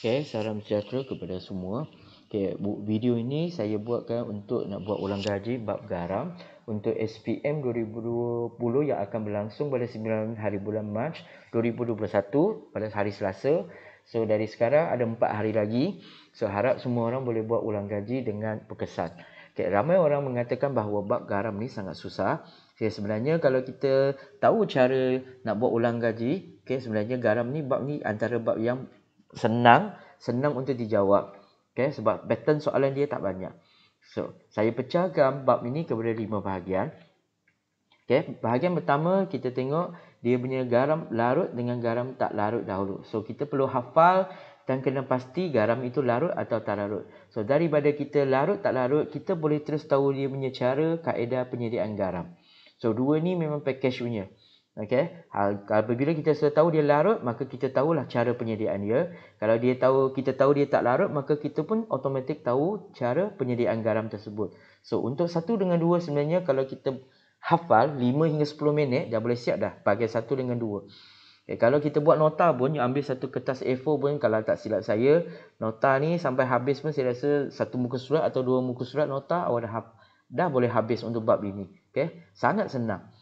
Okay, salam sejahtera kepada semua. Okay, video ini saya buatkan untuk nak buat ulang kaji bab garam untuk SPM 2020 yang akan berlangsung pada 9 hari bulan Mac 2021 pada hari Selasa. So dari sekarang ada 4 hari lagi. So harap semua orang boleh buat ulang kaji dengan berkesan. Okay, ramai orang mengatakan bahawa bab garam ni sangat susah. Okay, sebenarnya kalau kita tahu cara nak buat ulang kaji, okay, sebenarnya garam ni bab ni antara bab yang senang untuk dijawab. Okay, sebab pattern soalan dia tak banyak. So, saya pecahkan bab ini kepada 5 bahagian. Okay, bahagian pertama kita tengok dia punya garam larut dengan garam tak larut dahulu. So, kita perlu hafal dan kena pasti garam itu larut atau tak larut. So, daripada kita larut tak larut, kita boleh terus tahu dia punya cara, kaedah penyediaan garam. So, dua ni memang package punya. Okay, apabila kita sudah tahu dia larut, maka kita tahulah cara penyediaan dia. Kalau kita tahu dia tak larut, maka kita pun automatik tahu cara penyediaan garam tersebut. So untuk 1 dengan 2 sebenarnya kalau kita hafal 5 hingga 10 minit dah boleh siap dah bahagian 1 dengan 2. Okay, kalau kita buat nota pun, ambil satu kertas A4 pun, kalau tak silap saya, nota ni sampai habis pun saya rasa 1 muka surat atau 2 muka surat nota awak dah boleh habis untuk bab ini. Okay, sangat senang.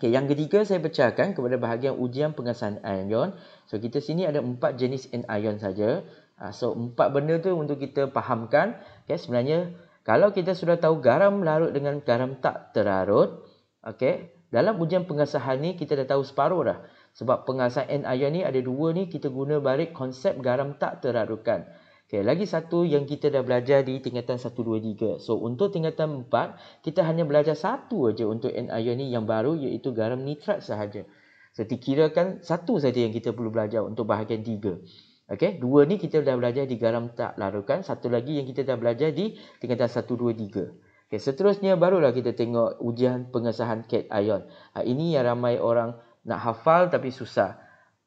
Okay, yang ketiga saya pecahkan kepada bahagian ujian pengesahan ion. So kita sini ada 4 jenis anion saja. So 4 benda tu untuk kita fahamkan. Okay, sebenarnya kalau kita sudah tahu garam larut dengan garam tak terlarut, okay, dalam ujian pengesahan ni kita dah tahu separuh dah. Sebab pengesahan anion ni ada 2 ni kita guna balik konsep garam tak terlarutkan. Okay, lagi satu yang kita dah belajar di tingkatan 1, 2, 3. So, untuk tingkatan 4, kita hanya belajar satu aja untuk anion ni yang baru, iaitu garam nitrat sahaja. So, dikirakan satu saja yang kita perlu belajar untuk bahagian 3. Okay, 2 ni kita dah belajar di garam tak larutkan. Satu lagi yang kita dah belajar di tingkatan 1, 2, 3. Okay, seterusnya barulah kita tengok ujian pengesahan cation. Ini yang ramai orang nak hafal tapi susah.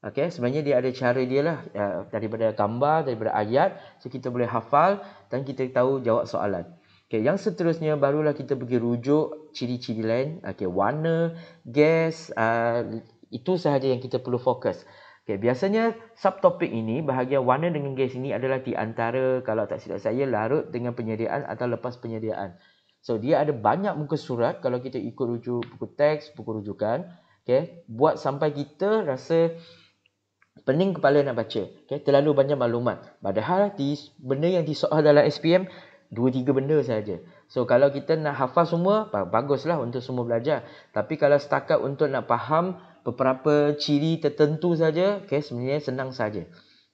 Okay, sebenarnya dia ada cara dia lah, daripada gambar, daripada ayat, so kita boleh hafal dan kita tahu jawab soalan. Okay, yang seterusnya barulah kita pergi rujuk ciri-ciri lain. Okay, warna, gas, itu sahaja yang kita perlu fokus. Okay, biasanya subtopik ini, bahagian warna dengan gas ini adalah di antara, kalau tak silap saya, larut dengan penyediaan atau lepas penyediaan. So, dia ada banyak muka surat kalau kita ikut rujuk buku teks, buku rujukan. Okay, buat sampai kita rasa pening kepala nak baca. Okay, terlalu banyak maklumat. Padahal benda yang disoal dalam SPM 2-3 benda saja. So kalau kita nak hafal semua, baguslah untuk semua belajar. Tapi kalau setakat untuk nak faham beberapa ciri tertentu saja, okay, sebenarnya senang saja.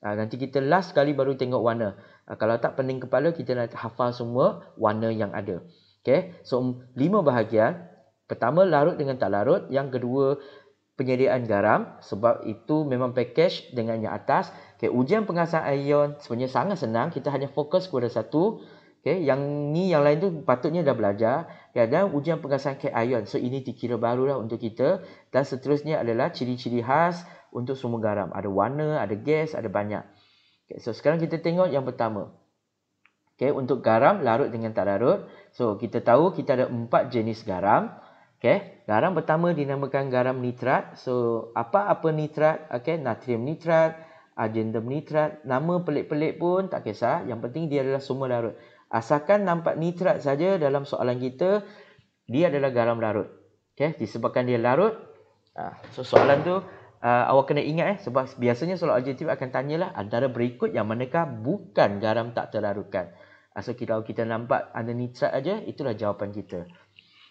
Nanti kita last kali baru tengok warna. Kalau tak pening kepala, kita nak hafal semua warna yang ada. Okay, so 5 bahagian. Pertama, larut dengan tak larut. Yang kedua, penyediaan garam, sebab itu memang package dengan yang atas. Okay, ujian pengesahan ion sebenarnya sangat senang, kita hanya fokus kepada satu. Okay, yang lain tu patutnya dah belajar. Okay, dan ujian pengesahan cation, so ini dikira barulah untuk kita. Dan seterusnya adalah ciri-ciri khas untuk semua garam. Ada warna, ada gas, ada banyak. Okay, so sekarang kita tengok yang pertama. Okay, untuk garam larut dengan tak larut, so kita tahu kita ada 4 jenis garam. Okay, garam pertama dinamakan garam nitrat. So, apa-apa nitrat, okay, natrium nitrat, argentum nitrat, nama pelik-pelik pun tak kisah. Yang penting dia adalah semua larut. Asalkan nampak nitrat saja dalam soalan kita, dia adalah garam larut. Okay, disebabkan dia larut. So, soalan tu awak kena ingat sebab biasanya soalan objektif akan tanyalah antara berikut yang manakah bukan garam tak terlarutkan. So, kalau kita nampak ada nitrat aja, itulah jawapan kita.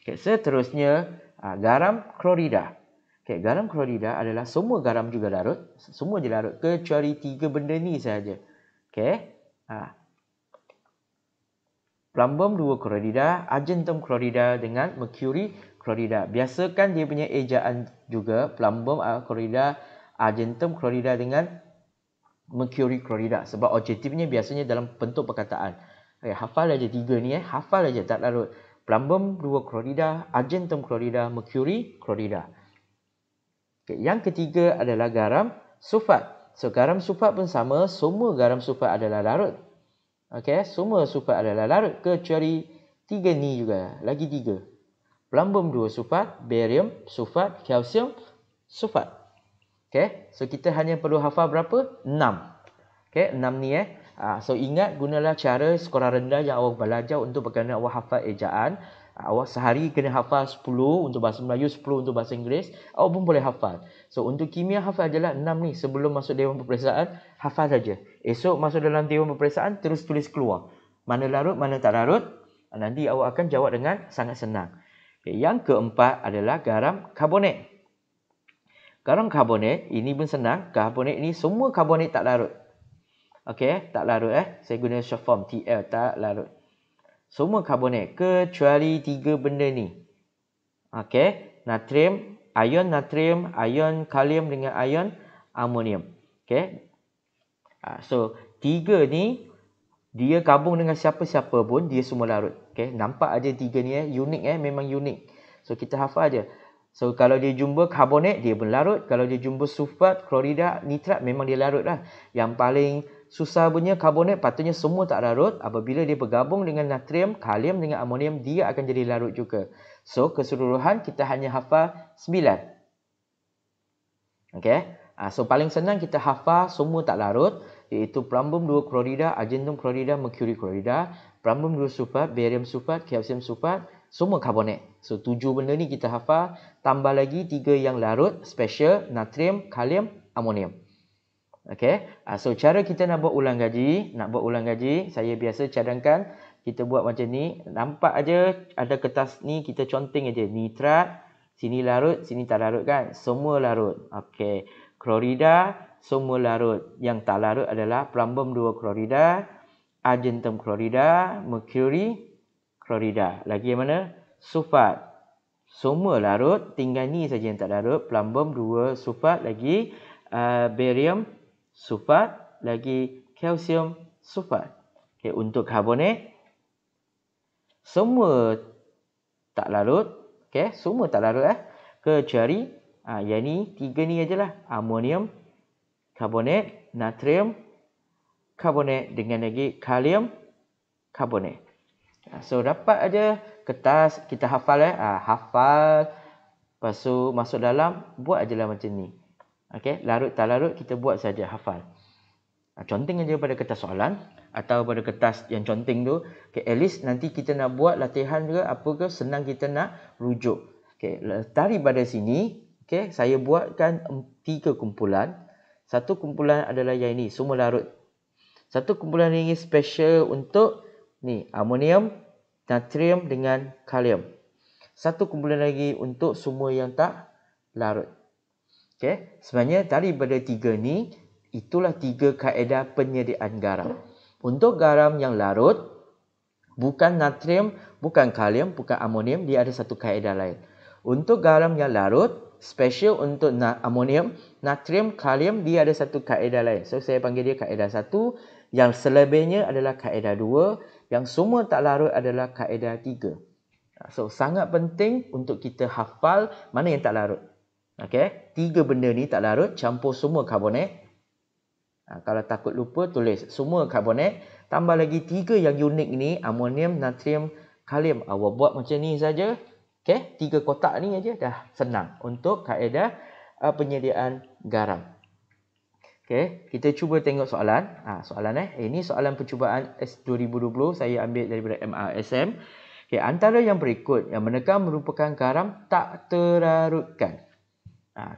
Okay, seterusnya garam klorida. Okay, garam klorida adalah semua garam juga larut, semua je larut kecuali 3 benda ni sahaja. Okay, plumbum 2 klorida, argentum klorida dengan mercury klorida. Biasakan dia punya ejaan juga, plumbum klorida, argentum klorida dengan mercury klorida, sebab objektifnya biasanya dalam bentuk perkataan. Okay, hafal aja 3 ni, hafal aja tak larut. Plumbum 2 klorida, argentum klorida, mercury klorida. Okay, yang ketiga adalah garam sulfat. So garam sulfat pun sama, semua garam sulfat adalah larut. Okay, semua sulfat adalah larut kecuali 3 ni juga, lagi 3. Plumbum 2 sulfat, barium sulfat, kalsium sulfat. Okay, so kita hanya perlu hafal berapa? 6. Okey, 6 ni so ingat gunalah cara skora rendah yang awak belajar untuk berkenaan awak hafal ejaan. Awak sehari kena hafal 10 untuk bahasa Melayu, 10 untuk bahasa Inggeris, awak pun boleh hafal. So untuk kimia hafal adalah 6 ni sebelum masuk dewan peperiksaan, hafal saja. Esok masuk dalam dewan peperiksaan terus tulis keluar. Mana larut, mana tak larut, nanti awak akan jawab dengan sangat senang. Okay, yang keempat adalah garam karbonat. Garam karbonat ini pun senang. Karbonat ini semua karbonat tak larut. Okey, tak larut Saya guna short form TL, tak larut. Semua karbonat kecuali 3 benda ni. Okey, natrium, ion kalium dengan ion amonium. Okey. So 3 ni dia gabung dengan siapa-siapa pun dia semua larut. Okey, nampak aja 3 ni unik memang unik. So kita hafal aja. So kalau dia jumpa karbonat dia pun larut, kalau dia jumpa sulfat, klorida, nitrat memang dia larut lah. Yang paling susah punya karbonat patutnya semua tak larut. Apabila dia bergabung dengan natrium, kalium dengan amonium dia akan jadi larut juga. So keseluruhan kita hanya hafal 9. Okey. So paling senang kita hafal semua tak larut iaitu plumbum 2 klorida, argentum klorida, merkuri klorida, plumbum 2 sulfat, barium sulfat, kalsium sulfat, semua karbonat. So 7 benda ni kita hafal, tambah lagi 3 yang larut, special, natrium, kalium, amonium. Okey. So cara kita nak buat ulang gaji, saya biasa cadangkan kita buat macam ni. Nampak aja ada kertas ni, kita conteng aja nitrat, sini larut, sini tak larut kan? Semua larut. Okey. Klorida semua larut. Yang tak larut adalah plumbum 2 klorida, argentum klorida, merkuri klorida. Lagi yang mana? Sulfat. Semua larut, tinggal ni saja yang tak larut. Plumbum 2 sulfat, lagi barium sulfat, lagi kalsium sulfat. Okay, untuk karbonat semua tak larut. Okay, semua tak larut kecuali yang ni 3 ni ajalah. Amonium karbonat, natrium karbonat dengan lagi kalium karbonat. So dapat aja kertas kita hafal hafal, lepas tu masuk dalam buat ajalah macam ni. Okey, larut tak larut kita buat saja hafal. Conteng aja pada kertas soalan atau pada kertas yang conteng tu. Okay, at least nanti kita nak buat latihan ke apa ke senang kita nak rujuk. Okey, daripada sini saya buatkan 3 kumpulan. Satu kumpulan adalah yang ini, semua larut. Satu kumpulan ini special untuk ni, amonium, natrium dengan kalium. Satu kumpulan lagi untuk semua yang tak larut. Okey, sebenarnya daripada 3 ni, itulah 3 kaedah penyediaan garam. Untuk garam yang larut, bukan natrium, bukan kalium, bukan amonium, dia ada satu kaedah lain. Untuk garam yang larut, special untuk amonium, natrium, kalium, dia ada satu kaedah lain. So saya panggil dia kaedah 1. Yang selebihnya adalah kaedah 2. Yang semua tak larut adalah kaedah 3. So sangat penting untuk kita hafal mana yang tak larut. Okey, 3 benda ni tak larut, campur semua karbonat. Kalau takut lupa tulis semua karbonat, tambah lagi 3 yang unik ni, amonium, natrium, kalium. Awak buat macam ni saja. Okey, 3 kotak ni aja dah senang untuk kaedah penyediaan garam. Okey, kita cuba tengok soalan. Soalan ini soalan percubaan S2020 saya ambil daripada MRSM. Okey, antara yang berikut yang manakah merupakan garam tak terlarutkan?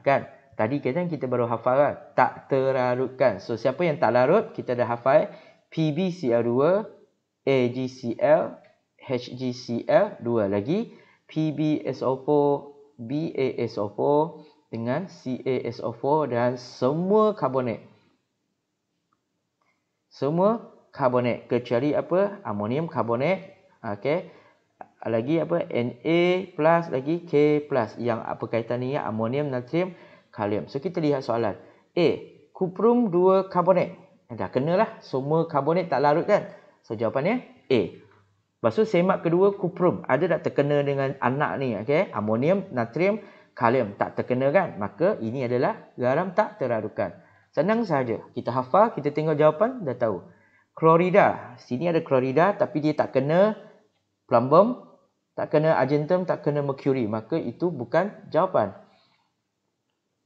Kan? Tadi kita baru hafal kan? Tak terlarutkan. So siapa yang tak larut kita dah hafal PbCl2, AgCl, HgCl, 2 lagi PbSO4, BaSO4 dengan CaSO4 dan semua karbonat. Semua karbonat kecuali apa? Amonium karbonat. Okey. Lagi apa? Na+, lagi K+. Yang apa kaitan ni? Amonium, natrium, kalium. So kita lihat soalan. A. Kuprum 2 karbonat. Dah kenalah. Semua karbonat tak larut kan? So jawapannya A. Lepas tu semak kedua kuprum. Ada tak terkena dengan anak ni? Okay? Amonium, natrium, kalium. Tak terkena kan? Maka ini adalah garam tak terlarutkan. Senang saja. Kita hafal, kita tengok jawapan, dah tahu. Klorida. Sini ada klorida tapi dia tak kena plumbum, tak kena argentum, tak kena merkuri. Maka itu bukan jawapan.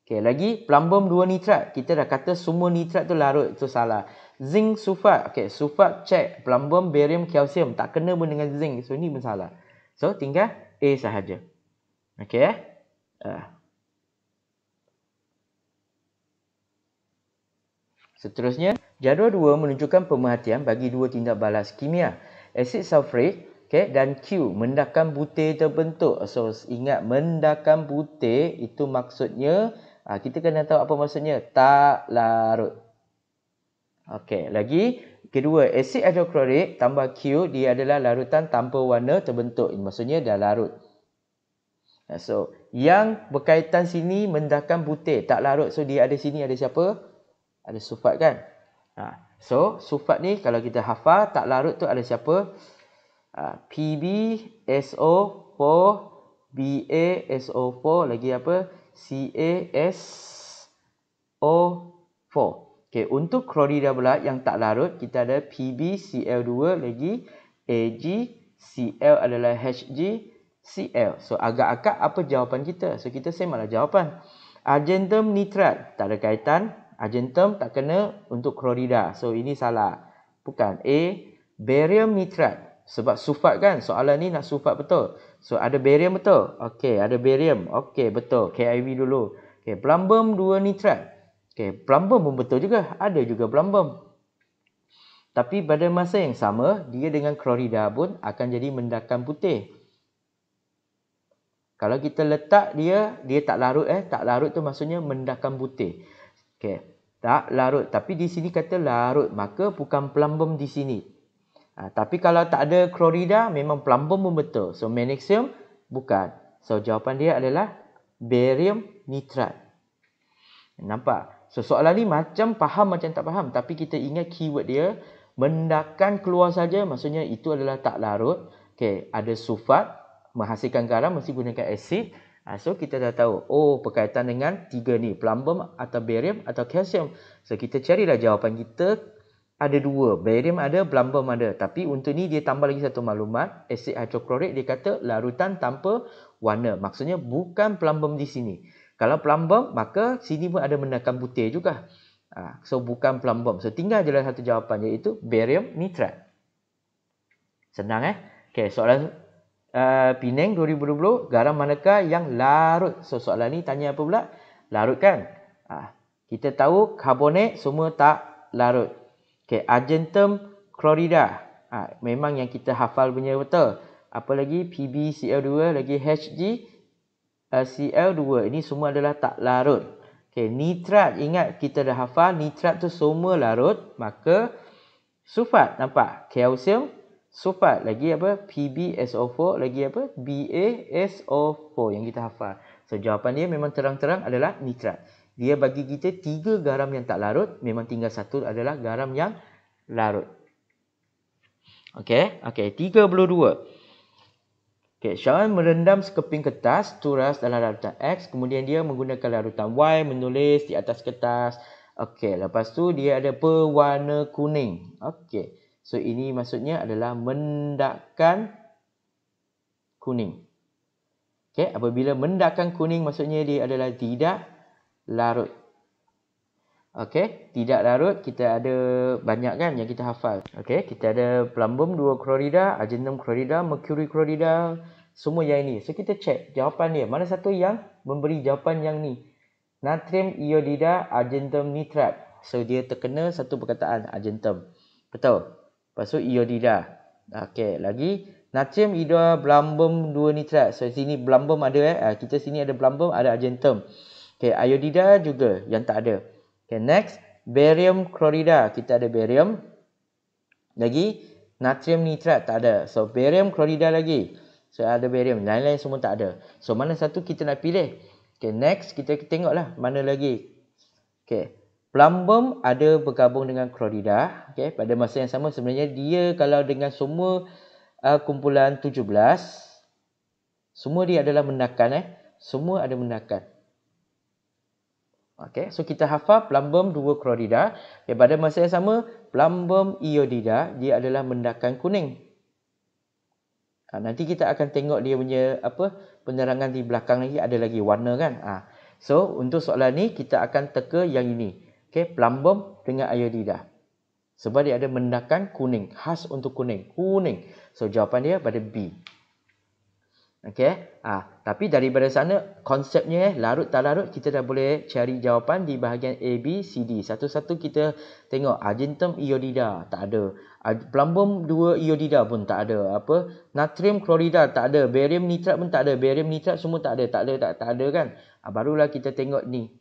Okey, lagi plumbum 2 nitrat. Kita dah kata semua nitrat tu larut, itu salah. Zinc sulfat. Okey, sulfat check. Plumbum, barium, kalsium tak kena pun dengan zinc. So ni pun salah. So tinggal A sahaja. Okey Seterusnya, jadual 2 menunjukkan pemerhatian bagi dua tindak balas kimia. Asid sulfurik dan Q, mendakan butir terbentuk. So ingat, mendakan butir itu maksudnya kita kena tahu apa maksudnya. Tak larut. Okey, lagi kedua, asid hidroklorik tambah Q, dia adalah larutan tanpa warna terbentuk. Maksudnya dah larut. So, yang berkaitan sini mendakan butir, tak larut. So, dia ada sini ada siapa? Ada sulfat kan? So, sulfat ni kalau kita hafal, tak larut tu ada siapa? PbSO4, BaSO4, lagi apa? CaSO4. Okey, untuk klorida pula yang tak larut, kita ada PbCl2 lagi AgCl adalah HgCl. So agak akak apa jawapan kita? So kita samalah jawapan. Argentum nitrat tak ada kaitan. Argentum tak kena untuk klorida. So ini salah. Bukan. A, barium nitrat. Sebab sulfat kan? Soalan ni nak sulfat betul. So ada barium betul? Okey, ada barium. Okey, betul. KIV dulu. Okey, plumbum 2 nitrat. Okey, plumbum pun betul juga. Ada juga plumbum. Tapi pada masa yang sama, dia dengan klorida pun akan jadi mendakan putih. Kalau kita letak dia tak larut. Tak larut tu maksudnya mendakan putih. Okey, tak larut. Tapi di sini kata larut. Maka bukan plumbum di sini. Tapi kalau tak ada klorida, memang plumbum pun betul. So, magnesium bukan. So, jawapan dia adalah barium nitrat. Nampak? So, soalan ni macam faham, macam tak faham. Tapi kita ingat keyword dia, mendakan keluar saja, maksudnya itu adalah tak larut. Okey, ada sulfat, menghasilkan garam, mesti gunakan asid. So, kita dah tahu, oh, berkaitan dengan tiga ni, plumbum atau barium atau kalsium. So, kita carilah jawapan kita. Ada dua, barium ada, plumbum ada. Tapi untuk ni dia tambah lagi satu maklumat. Asid hidroklorik dia kata larutan tanpa warna. Maksudnya bukan plumbum di sini. Kalau plumbum, maka sini pun ada mendakan butir juga. So bukan plumbum. So tinggal je lah satu jawapan, iaitu barium nitrat. Senang Okay, soalan Penang 2020, garam manakah yang larut? So soalan ni tanya apa pula? Larut kan? Kita tahu karbonat semua tak larut. Okay, argentum klorida. Memang yang kita hafal punya betul. Apa lagi? PbCl2 lagi HgCl2. Ini semua adalah tak larut. Okay, nitrat. Ingat kita dah hafal. Nitrat tu semua larut. Maka sulfat. Nampak? Kalsium, sulfat. Lagi apa? PbSO4. Lagi apa? BaSO4 yang kita hafal. So, jawapan dia memang terang-terang adalah nitrat. Dia bagi kita 3 garam yang tak larut. Memang tinggal satu adalah garam yang larut. Okey, 32. Okey, Syarwan merendam sekeping kertas turas dalam larutan X. Kemudian dia menggunakan larutan Y menulis di atas kertas. Okey, lepas tu dia ada berwarna kuning. Okey, so ini maksudnya adalah mendakan kuning. Okey, apabila mendakan kuning maksudnya dia adalah tidak larut. Okey, tidak larut kita ada banyak kan yang kita hafal. Okey, kita ada plumbum 2 klorida, argentum klorida, mercury klorida, semua yang ini. So kita check jawapan dia. Mana satu yang memberi jawapan yang ni? Natrium iodida, argentum nitrat. So dia terkena satu perkataan argentum. Betul. Lepas tu iodida. Okey, lagi natrium iodida plumbum 2 nitrat. So sini plumbum ada kita sini ada plumbum, ada argentum. Okey, iodida juga yang tak ada. Okay, next, barium klorida. Kita ada barium. Lagi, natrium nitrat tak ada. So, barium klorida lagi. So, ada barium. Lain-lain semua tak ada. So, mana satu kita nak pilih? Okay, next, kita tengoklah mana lagi. Okay, plumbum ada bergabung dengan klorida. Okay, pada masa yang sama sebenarnya dia kalau dengan semua kumpulan 17, semua dia adalah mendakan. Semua ada mendakan. Okay, so kita hafal plumbum 2 klorida. Okay, pada masa yang sama, plumbum iodida, dia adalah mendakan kuning. Nanti kita akan tengok dia punya penerangan di belakang lagi, ada lagi warna kan. So, untuk soalan ni kita akan teka yang ini. Okey, plumbum dengan iodida. Sebab dia ada menandakan kuning, khas untuk kuning. Kuning. So, jawapan dia pada B. Okey. Tapi daripada sana konsepnya larut tak larut kita dah boleh cari jawapan di bahagian A, B, C, D. Satu-satu kita tengok argentum iodida tak ada. Plumbum 2 iodida pun tak ada. Natrium klorida tak ada. Barium nitrat pun tak ada. Barium nitrat semua tak ada. Tak ada kan. Barulah kita tengok ni.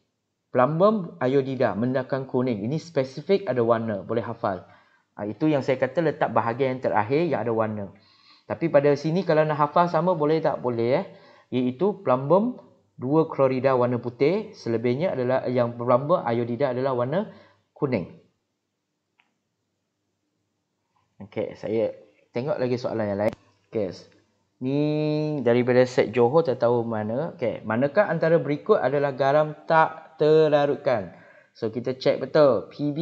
Plumbum iodida menandakan kuning. Ini spesifik ada warna, boleh hafal. Itu yang saya kata letak bahagian yang terakhir yang ada warna. Tapi pada sini kalau nak hafal sama boleh tak? Boleh Iaitu plumbum 2 klorida warna putih. Selebihnya adalah yang plumbum iodida adalah warna kuning. Okey, saya tengok lagi soalan yang lain. Okey. Ni daripada set Johor tak tahu mana. Okey, manakah antara berikut adalah garam tak terlarutkan? So kita check betul. PB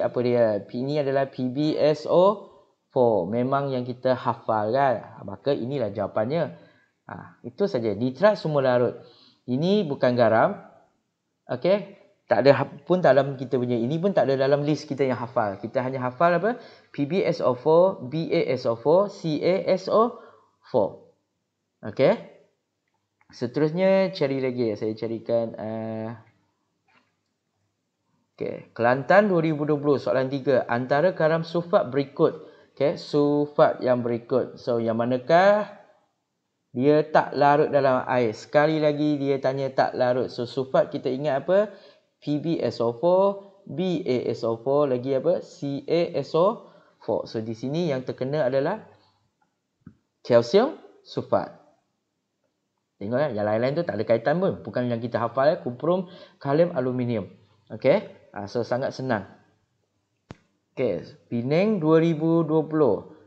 apa dia? Ini adalah PbSO4. Memang yang kita hafal kan. Maka inilah jawapannya. Itu saja. Nitrat semua larut. Ini bukan garam. Okey. Tak ada pun dalam kita punya. Ini pun tak ada dalam list kita yang hafal. Kita hanya hafal apa? PbSO4, BaSO4, CaSO4. Okey. Seterusnya cari lagi. Saya carikan. Okey. Kelantan 2020. Soalan 3. Antara garam sulfat berikut. Okey, sulfat yang berikut. So, yang manakah dia tak larut dalam air? Sekali lagi dia tanya tak larut. So, sulfat kita ingat apa? PbSO4, BaSO4, lagi apa? CaSO4. So, di sini yang terkena adalah kalsium sulfat. Tengok yang lain-lain tu tak ada kaitan pun. Bukan yang kita hafal kuprum, kalium, aluminium. Okey, so sangat senang. Okey, Penang 2020.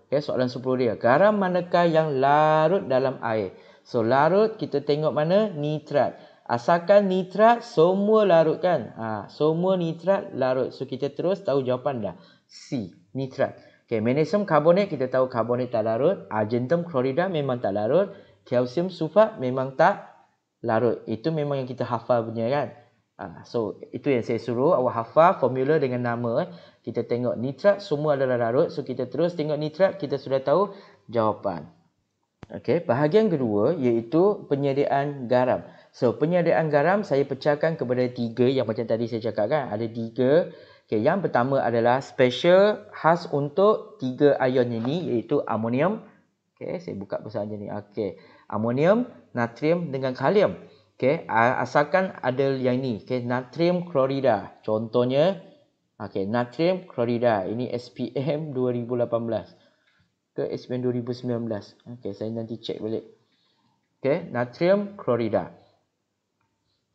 Okey, soalan 10 dia. Garam manakah yang larut dalam air? So, larut kita tengok mana? Nitrat. Asalkan nitrat semua larut kan? Semua nitrat larut. So, kita terus tahu jawapan dah. C, nitrat. Okey, magnesium karbonat kita tahu karbonat tak larut. Argentum klorida memang tak larut. Kalsium sulfat memang tak larut. Itu memang yang kita hafal punya kan? So, itu yang saya suruh awak hafal formula dengan nama. Kita tengok nitrat semua adalah larut. So, kita terus tengok nitrat. Kita sudah tahu jawapan. Okey, bahagian kedua iaitu penyediaan garam. So, penyediaan garam saya pecahkan kepada 3 yang macam tadi saya cakap kan. Ada 3. Okey, yang pertama adalah special khas untuk 3 ion ini iaitu amonium. Okey, saya buka besar je ni. Okey, amonium, natrium dengan kalium. Okey, asalkan ada yang ni. Okey, natrium klorida. Contohnya, okey, natrium klorida. Ini SPM 2018 ke SPM 2019. Okey, saya nanti check balik. Okey, natrium klorida.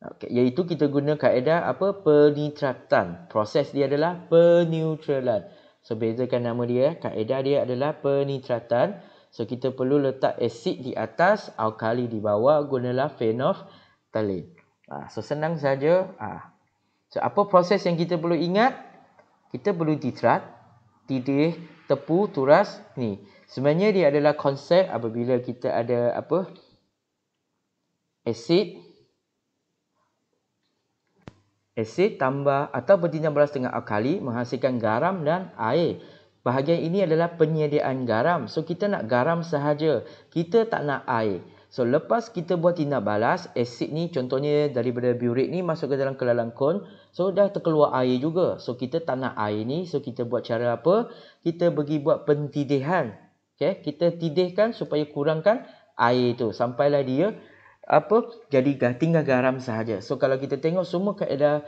Okey, iaitu kita guna kaedah apa? Penitratan. Proses dia adalah peneutralan. So, bezakan nama dia. Kaedah dia adalah penitratan. So, kita perlu letak asid di atas, alkali di bawah. Gunalah phenolphthalein. So, senang saja. So, apa proses yang kita perlu ingat? Kita perlu nitrat, tidih, tepu, turas. Ni. Sebenarnya dia adalah konsep apabila kita ada apa? Asid tambah atau bertindak dengan alkali menghasilkan garam dan air. Bahagian ini adalah penyediaan garam. So, kita nak garam sahaja. Kita tak nak air. So, lepas kita buat tindak balas, asid ni contohnya daripada biurik ni masuk ke dalam kelalang kon. So, dah terkeluar air juga. So, kita tak nak air ni. So, kita buat cara apa? Kita pergi buat pentidihan. Okay? Kita tidihkan supaya kurangkan air tu. Sampailah dia jadi tinggal garam sahaja. So, kalau kita tengok semua kaedah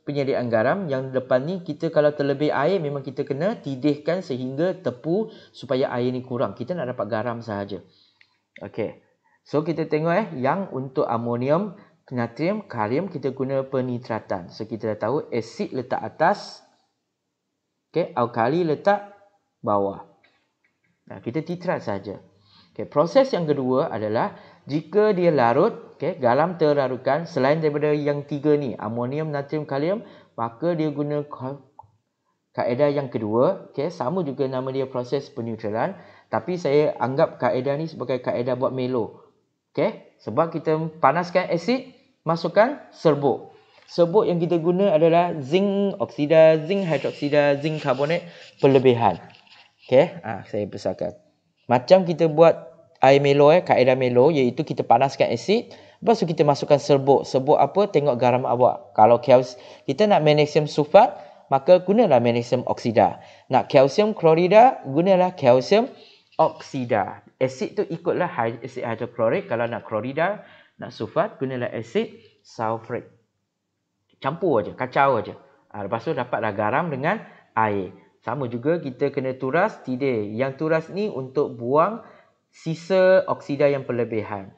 penyediaan garam yang depan ni, kita kalau terlebih air memang kita kena tidihkan sehingga tepu supaya air ni kurang. Kita nak dapat garam sahaja. Okey. So, kita tengok yang untuk amonium, natrium, kalium kita guna penitratan. So, kita dah tahu asid letak atas. Okey, alkali letak bawah. Kita titrat saja. Okey, proses yang kedua adalah jika dia larut, garam terlarutkan selain daripada yang 3 ni, amonium, natrium, kalium, maka dia guna kaedah yang kedua. Sama juga nama dia proses peneutralan, tapi saya anggap kaedah ni sebagai kaedah buat melo. Sebab kita panaskan asid, masukkan serbuk. Serbuk yang kita guna adalah zinc oksida, zinc hidroksida, zinc karbonat perlebihan. Okey, saya besarkan. Macam kita buat air Melo, kaedah Melo, iaitu kita panaskan asid, lepas tu kita masukkan serbuk. Serbuk apa? Tengok garam awak. Kalau kita nak magnesium sulfat, maka gunalah magnesium oksida. Nak kalsium klorida, gunalah kalsium oksida. Asid tu ikutlah asid hidroklorik. Kalau nak klorida, nak sulfat, gunalah asid sulfurik. Campur aja, kacau aja. Lepas tu dapatlah garam dengan air. Sama juga kita kena turas tidir. Yang turas ni untuk buang sisa oksida yang perlebihan.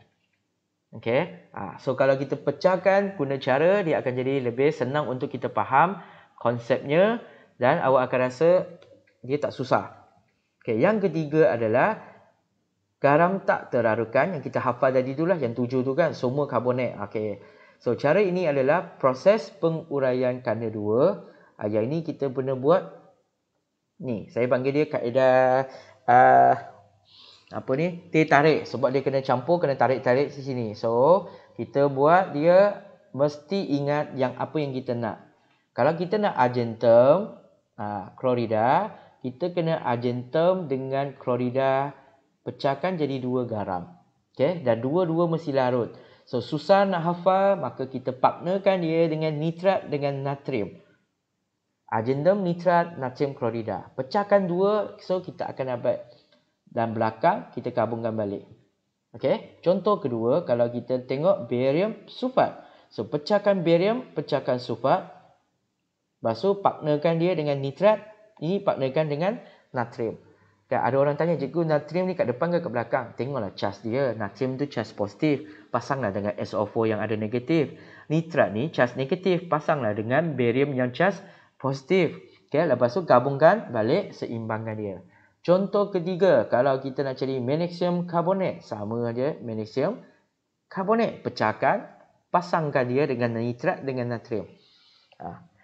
Okey. So kalau kita pecahkan guna cara, dia akan jadi lebih senang untuk kita faham konsepnya dan awak akan rasa dia tak susah. Okey, yang ketiga adalah garam tak terlarutkan yang kita hafal tadi itulah, yang 7 tu kan, semua karbonat. Okey. So cara ini adalah proses penguraian kanda 2. Yang ini kita pernah buat ni, saya panggil dia kaedah teh tarik, sebab dia kena campur, kena tarik-tarik di sini. So kita buat dia mesti ingat yang apa yang kita nak. Kalau kita nak argentum klorida, kita kena argentum dengan klorida pecahkan jadi 2 garam. Okey, dan dua-dua mesti larut. So susah nak hafal, maka kita partnerkan dia dengan nitrat dengan natrium. Argentum, nitrat, natrium klorida. Pecahkan 2, so kita akan dapat. Dan belakang kita gabungkan balik. Okey, contoh kedua, kalau kita tengok barium sulfat. So pecahkan barium, pecahkan sulfat. Lepas tu partnerkan dia dengan nitrat, ini partnerkan dengan natrium. Dan ada orang tanya, cikgu natrium ni kat depan ke kat belakang? Tengoklah cas dia. Natrium tu cas positif, pasanglah dengan SO4 yang ada negatif. Nitrat ni cas negatif, pasanglah dengan barium yang cas positif. Okay, lepas tu gabungkan balik, seimbangkan dia. Contoh ketiga, kalau kita nak cari magnesium karbonat, sama aja magnesium karbonat, pecahkan, pasangkan dia dengan nitrat dengan natrium.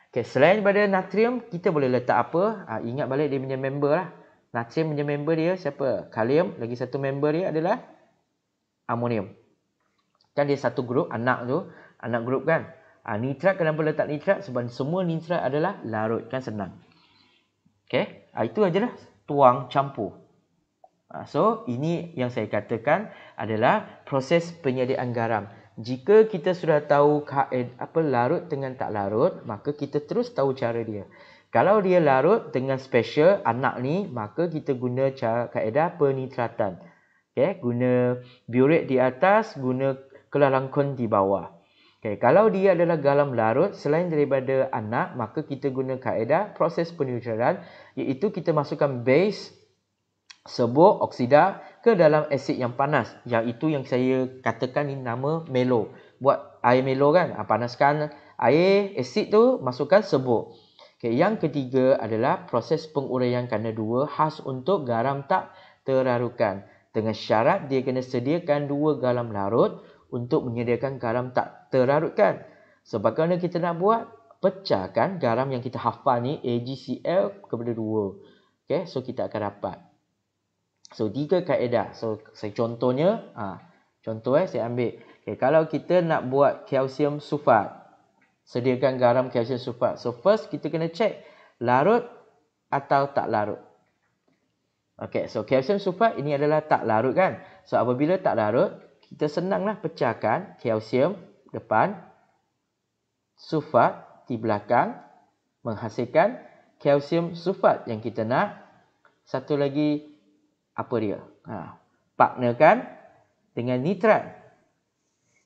Okay, selain daripada natrium, kita boleh letak apa? Ingat balik dia punya member lah. Natrium punya member dia siapa? Kalium. Lagi satu member dia adalah amonium. Kan dia satu grup, anak tu. Anak grup kan. Nitrat, kenapa letak nitrat? Sebab semua nitrat adalah larut. Kan senang. Okay. Itu ajalah tuang campur. So, ini yang saya katakan adalah proses penyediaan garam. Jika kita sudah tahu larut dengan tak larut, maka kita terus tahu cara dia. Kalau dia larut dengan special anak ni, maka kita guna kaedah penitratan. Okay, guna biuret di atas, guna kelalangkun di bawah. Okay, kalau dia adalah garam larut selain daripada anak, maka kita guna kaedah proses penetralan, iaitu kita masukkan base serbuk oksida ke dalam asid yang panas. Yang itu yang saya katakan ni nama Melo. Buat air Melo kan, panaskan air asid tu, masukkan serbuk. Okay, yang ketiga adalah proses penguraian kanda 2 khas untuk garam tak terlarutkan. Dengan syarat dia kena sediakan 2 garam larut untuk menyediakan garam tak terlarutkan. So, bagaimana kita nak buat? Pecahkan garam yang kita hafal ni, AgCl kepada 2. Okay, so kita akan dapat. So, 3 kaedah. So, saya contohnya, saya ambil. Okay, kalau kita nak buat kalsium sulfat, sediakan garam kalsium sulfat. So, first kita kena check larut atau tak larut. Okay, so kalsium sulfat ini adalah tak larut kan. So, apabila tak larut, kita senanglah pecahkan kalsium depan, sulfat di belakang, menghasilkan kalsium sulfat yang kita nak. Satu lagi, apa dia? Partnerkan dengan nitrat.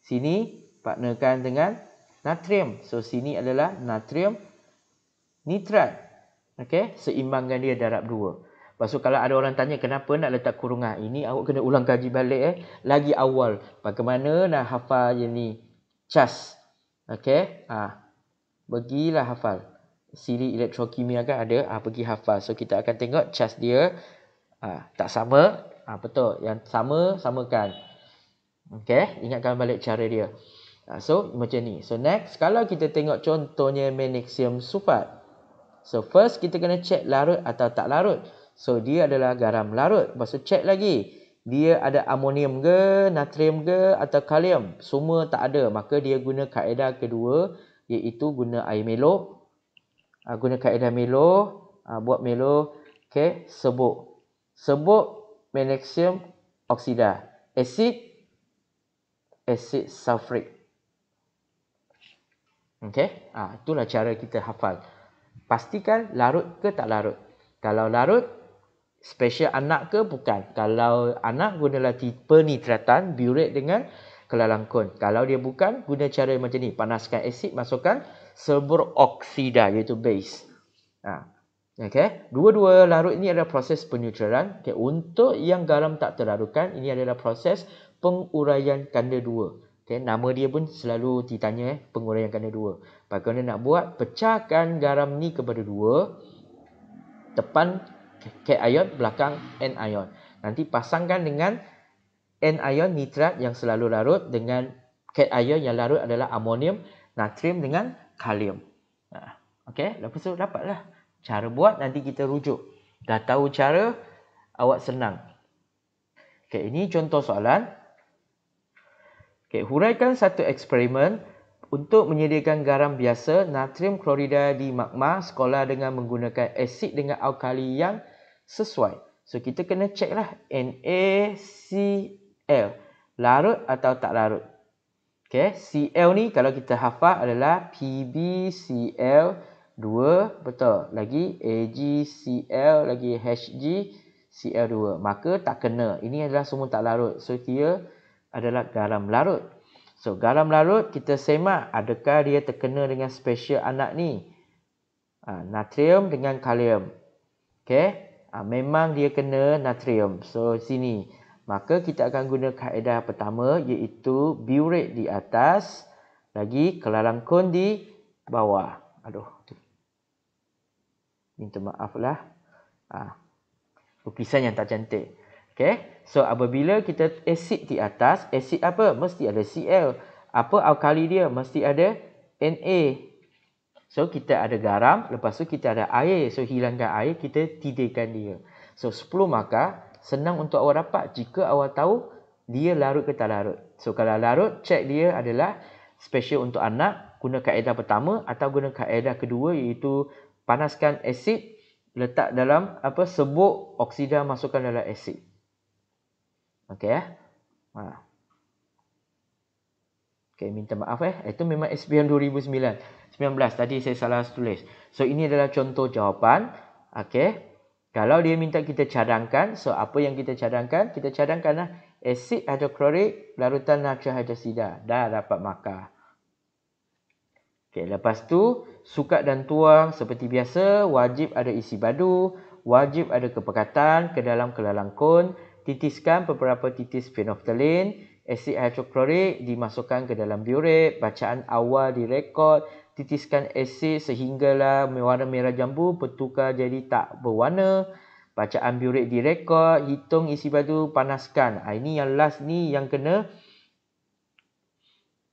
Sini partnerkan dengan natrium. So, sini adalah natrium nitrat. Okey, seimbangkan dia darab 2. Lepas tu kalau ada orang tanya kenapa nak letak kurungan, ini awak kena ulang kaji balik lagi awal. Bagaimana nak hafal yang ni? Cas. Okey, pergilah hafal. Siri elektrokimia kan ada, pergi hafal. So, kita akan tengok cas dia. Tak sama, betul. Yang sama, samakan. Okey, ingatkan balik cara dia. So, macam ni. So, next, kalau kita tengok contohnya magnesium sulfat. So, first kita kena check larut atau tak larut. So, dia adalah garam larut. Lepas tu check lagi. dia ada amonium ke, natrium ke atau kalium. Semua tak ada. Maka dia guna kaedah kedua iaitu guna air Melo. Guna kaedah Melo. Buat Melo. Okay. Sebuk. Sebuk magnesium oksida. Asid sulfurik. Okay. Itulah cara kita hafal. Pastikan larut ke tak larut. Kalau larut, special anak ke bukan. Kalau anak gunalah penitratan, biuret dengan kelalangkun. Kalau dia bukan, guna cara macam ni. Panaskan asid, masukkan sulfur oksida iaitu base. Okay. Dua-dua larut ini adalah proses penetralan. Okay. Untuk yang garam tak terlarutkan, ini adalah proses penguraian kanda 2. Okay. Nama dia pun selalu ditanya penguraian kanda 2. Bagaimana nak buat? Pecahkan garam ni kepada 2. Depan cation, belakang anion. Nanti pasangkan dengan anion nitrat yang selalu larut dengan cation yang larut adalah amonium, natrium dengan kalium. Okey, lepas tu dapatlah. Cara buat nanti kita rujuk. Dah tahu cara, awak senang. Okey, ini contoh soalan. Okey, huraikan satu eksperimen untuk menyediakan garam biasa natrium klorida di magma sekolah dengan menggunakan asid dengan alkali yang sesuai. So kita kena check lah NaCl larut atau tak larut. Okay, Cl ni kalau kita hafal adalah PbCl2, betul. Lagi AgCl, lagi HgCl2. Maka tak kena. Ini adalah semua tak larut. So dia adalah garam larut. So garam larut kita semak adakah dia terkena dengan special anak ni. Natrium dengan kalium. Okay. Memang dia kena natrium. So sini. Maka kita akan guna kaedah pertama iaitu biuret di atas. Lagi kelalangkun di bawah. Aduh. Minta maaf lah. Lukisan yang tak cantik. Okay. So apabila kita asid di atas. Asid apa? Mesti ada Cl. Apa alkali dia? Mesti ada Na. So kita ada garam. Lepas tu kita ada air. So hilangkan air. Kita tidurkan dia. So 10 markah. Senang untuk awak dapat jika awak tahu dia larut ke tak larut. So kalau larut, check dia adalah special untuk anak. Guna kaedah pertama atau guna kaedah kedua iaitu panaskan asid. Letak dalam sebuk oksida, masukkan dalam asid. Okey ya. Okey, minta maaf Itu memang SPM 2019 tadi saya salah tulis. So ini adalah contoh jawapan. Okey. Kalau dia minta kita cadangkan, so apa yang kita cadangkan? Kita cadangkanlah asid hidroklorik larutan natrium hidroksida. Dah dapat markah. Okey, lepas tu sukat dan tuang seperti biasa, wajib ada isi badu, wajib ada kepekatan ke dalam kelalangkun. Titiskan beberapa titis phenolphthalein, asid hidroklorik dimasukkan ke dalam biuret, bacaan awal direkod, titiskan asid sehinggalah warna merah jambu bertukar jadi tak berwarna, bacaan biuret direkod, hitung isi badu, panaskan. Ini yang last ni yang kena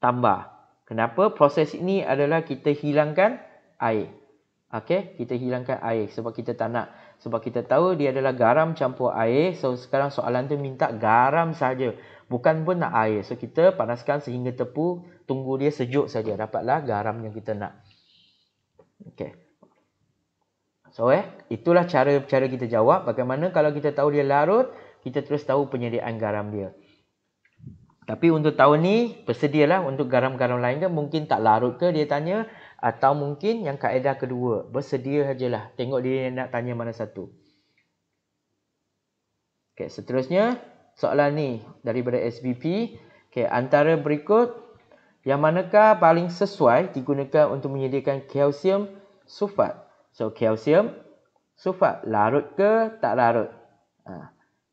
tambah. Kenapa? Proses ini adalah kita hilangkan air. Okey, kita hilangkan air sebab kita tak nak. Sebab kita tahu dia adalah garam campur air. So sekarang soalan tu minta garam saja. Bukan pun nak air. So kita panaskan sehingga tepu. Tunggu dia sejuk saja. Dapatlah garam yang kita nak. Okey. So itulah cara kita jawab. Bagaimana kalau kita tahu dia larut. Kita terus tahu penyediaan garam dia. Tapi untuk tahun ni bersedialah untuk garam-garam lain ke. Mungkin tak larut ke dia tanya. Atau mungkin yang kaedah kedua. Bersedia sajalah. Tengok dia nak tanya mana satu. Okay, seterusnya. Soalan ni daripada SBP. Okay, antara berikut. Yang manakah paling sesuai digunakan untuk menyediakan kalsium sulfat. So, kalsium sulfat. Larut ke tak larut?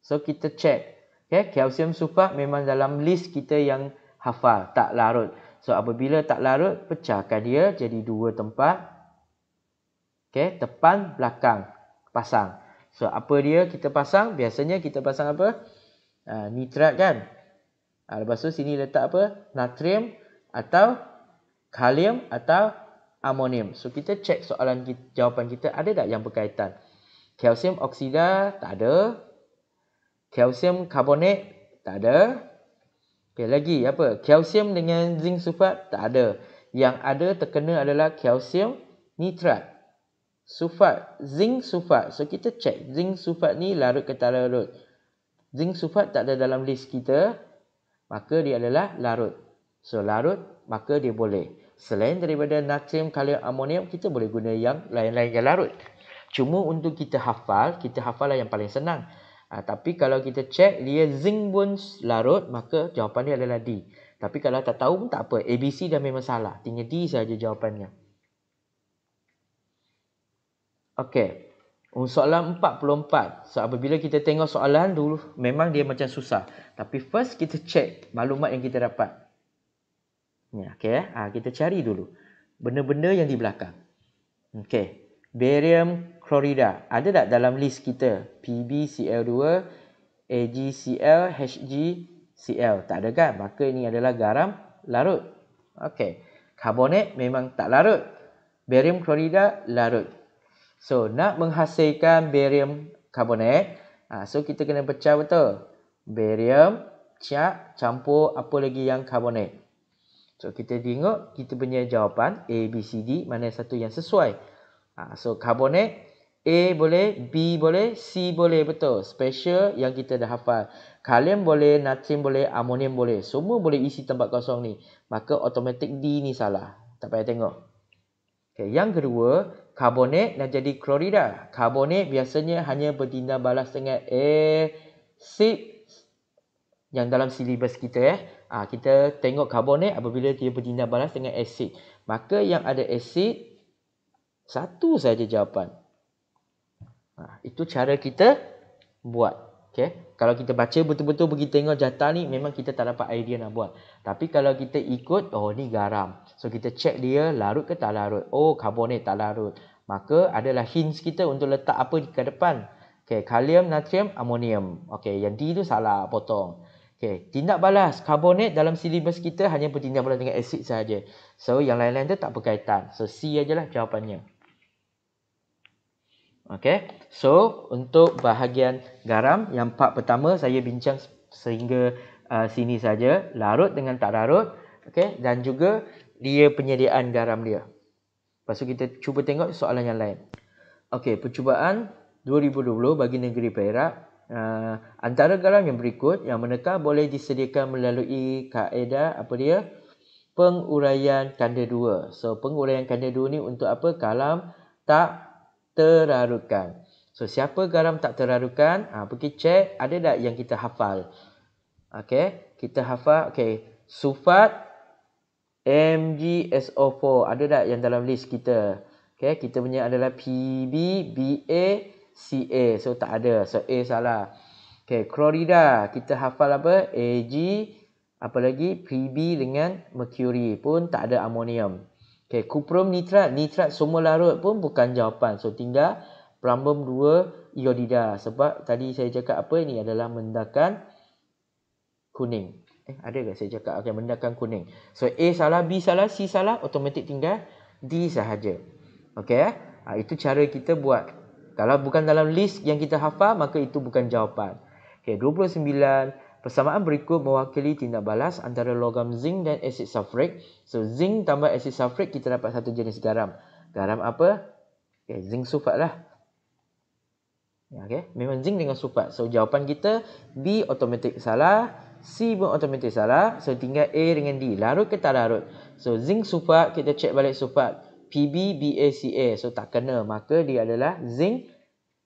So, kita check. Okay, kalsium sulfat memang dalam list kita yang hafal. Tak larut. So, apabila tak larut, pecahkan dia jadi 2 tempat. Okay, depan, belakang. Pasang. So, apa dia kita pasang? Biasanya kita pasang apa? Nitrat kan? Lepas tu sini letak apa? Natrium atau kalium atau amonium. So, kita cek soalan jawapan kita ada tak yang berkaitan? Kalsium oksida tak ada. Kalsium karbonat tak ada. Okey, lagi apa? Kalsium dengan zinc sulfat tak ada. Yang ada terkena adalah kalsium nitrat. Sulfat, zinc sulfat. So kita check zinc sulfat ni larut ke tak larut. Zinc sulfat tak ada dalam list kita, maka dia adalah larut. So larut, maka dia boleh. Selain daripada natrium, kalium, amonium, kita boleh guna yang lain-lain yang larut. Cuma untuk kita hafal lah yang paling senang. Tapi kalau kita check dia zinc pun larut, maka jawapan dia adalah D. Tapi kalau tak tahu pun tak apa. ABC dah memang salah. Tinggal D saja jawapannya. Okey. Soalan 44. So apabila kita tengok soalan dulu, memang dia macam susah. Tapi first kita check maklumat yang kita dapat. Ni, okey. Kita cari dulu benda-benda yang di belakang. Okey. Barium klorida. Ada tak dalam list kita? PbCl2, AgCl, HgCl. Tak ada kan? Maka ini adalah garam larut. Okey. Karbonat memang tak larut. Barium klorida larut. So, nak menghasilkan barium karbonat, so kita kena pecah betul. Barium, campur apa lagi yang karbonat. So, kita tengok kita punya jawapan A, B, C, D. Mana satu yang sesuai. So, karbonat A boleh, B boleh, C boleh. Betul. Special yang kita dah hafal. Kalium boleh, natrium boleh, amonium boleh. Semua boleh isi tempat kosong ni. Maka automatic D ni salah. Tak payah tengok. Okay, yang kedua, karbonat dah jadi klorida. Karbonat biasanya hanya bertindak balas dengan asid yang dalam silibus kita. Kita tengok karbonat apabila dia bertindak balas dengan asid. Maka yang ada asid, satu saja jawapan. Itu cara kita buat. Okay? Kalau kita baca betul-betul pergi tengok jata ni, memang kita tak dapat idea nak buat. Tapi kalau kita ikut, ni garam. So kita check dia larut ke tak larut. Karbonat tak larut. Maka adalah hints kita untuk letak apa di ke depan. Okay, kalium, natrium, amonium. Okay, yang D tu salah, potong. Okay, tindak balas. Karbonat dalam silibus kita hanya bertindak balas dengan asid sahaja. So yang lain-lain tu tak berkaitan. So C ajalah jawapannya. Okay, so untuk bahagian garam, yang part pertama saya bincang sehingga sini saja. Larut dengan tak larut. Okay, dan juga dia penyediaan garam dia. Lepas tu kita cuba tengok soalan yang lain. Okay, percubaan 2020 bagi negeri Perak. Antara garam yang berikut yang manakah boleh disediakan melalui kaedah apa dia? Penguraian kanda 2. So penguraian kanda 2 ni untuk apa? Garam tak terlarutkan. So siapa garam tak terlarutkan? Pergi check ada tak yang kita hafal. Okay, kita hafal. Okay, sulfat MgSO4 ada tak yang dalam list kita? Okay, kita punya adalah Pb, Ba, Ca. So tak ada. So A salah. Okay, klorida kita hafal apa? Ag, apa lagi? Pb dengan mercury pun tak ada amonium. Okay, kuprum nitrat. Nitrat semua larut pun bukan jawapan. So tinggal plumbum 2 iodida. Sebab tadi saya cakap apa? Ini adalah mendakan kuning. Ada ke saya cakap? Okay, mendakan kuning. So A salah, B salah, C salah. Automatik tinggal D sahaja. Okay, itu cara kita buat. Kalau bukan dalam list yang kita hafal, maka itu bukan jawapan. Okay, 29. Persamaan berikut mewakili tindak balas antara logam zinc dan asid sulfurik. So zinc tambah asid sulfurik, kita dapat satu jenis garam. Garam apa? Okay, zinc sulfat lah. Okay, memang zinc dengan sulfat. So jawapan kita B automatik salah, C pun automatik salah. So tinggal A dengan D. Larut ke tak larut? So zinc sulfat, kita check balik sulfat. Pb, Ba, Ca. So tak kena. Maka dia adalah zinc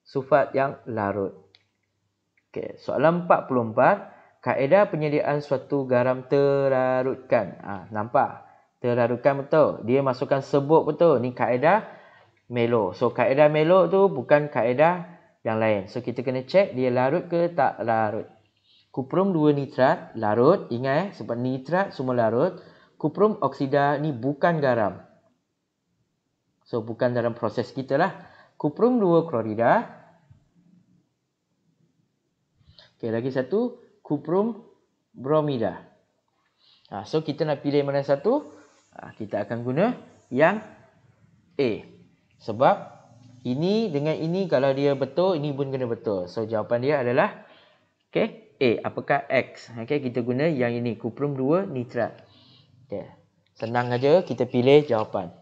sulfat yang larut. Okay, soalan 44. Kaedah penyediaan suatu garam terlarutkan. Nampak? Terlarutkan betul. Dia masukkan sebut betul. Ni kaedah Melo. So kaedah Melo tu bukan kaedah yang lain. So kita kena check dia larut ke tak larut. Kuprum 2 nitrat larut. Ingat sebab nitrat semua larut. Kuprum oksida ni bukan garam. So bukan dalam proses kita lah. Kuprum 2 klorida. Okay, lagi satu. Kuprum bromida. So kita nak pilih mana satu? Kita akan guna yang A. Sebab ini dengan ini kalau dia betul, ini pun kena betul. So jawapan dia adalah Okey, apakah X? Okey, kita guna yang ini, kuprum 2 nitrat. Okey. Senang aja kita pilih jawapan.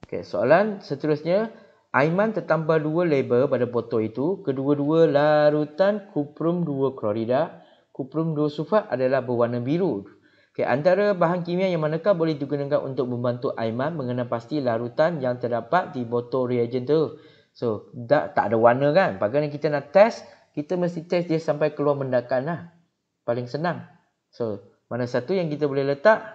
Okey, soalan seterusnya, Aiman tertambah 2 label pada botol itu, kedua-dua larutan kuprum 2 klorida, kuprum 2 sulfat adalah berwarna biru. Okey, antara bahan kimia yang manakah boleh digunakan untuk membantu Aiman mengenal pasti larutan yang terdapat di botol reagen tu? So, tak ada warna kan? Bagaimana kita nak test? Kita mesti test dia sampai keluar mendakan lah. Paling senang. So, mana satu yang kita boleh letak?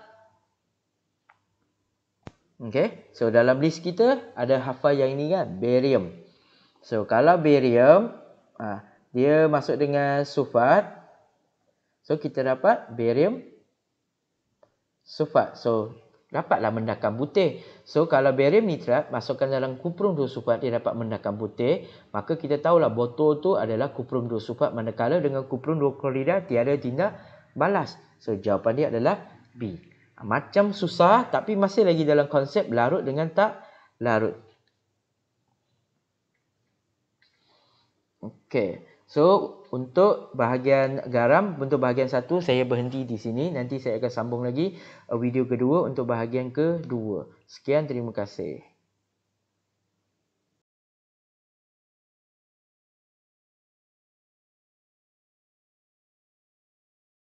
Okay. So, dalam list kita ada hafal yang ini kan? Barium. So, kalau barium, dia masuk dengan sulfat. So, kita dapat barium sulfat. So, dapatlah mendakan putih. So, kalau barium nitrat masukkan dalam kuprum 2 sulfat, dia dapat mendakan putih. Maka kita tahulah botol tu adalah kuprum 2 sulfat. Manakala dengan kuprum 2 klorida tiada tindak balas. So, jawapan dia adalah B. Macam susah tapi masih lagi dalam konsep larut dengan tak larut. Okey. So, untuk bahagian garam, untuk bahagian 1 saya berhenti di sini. Nanti saya akan sambung lagi video kedua untuk bahagian kedua. Sekian, terima kasih.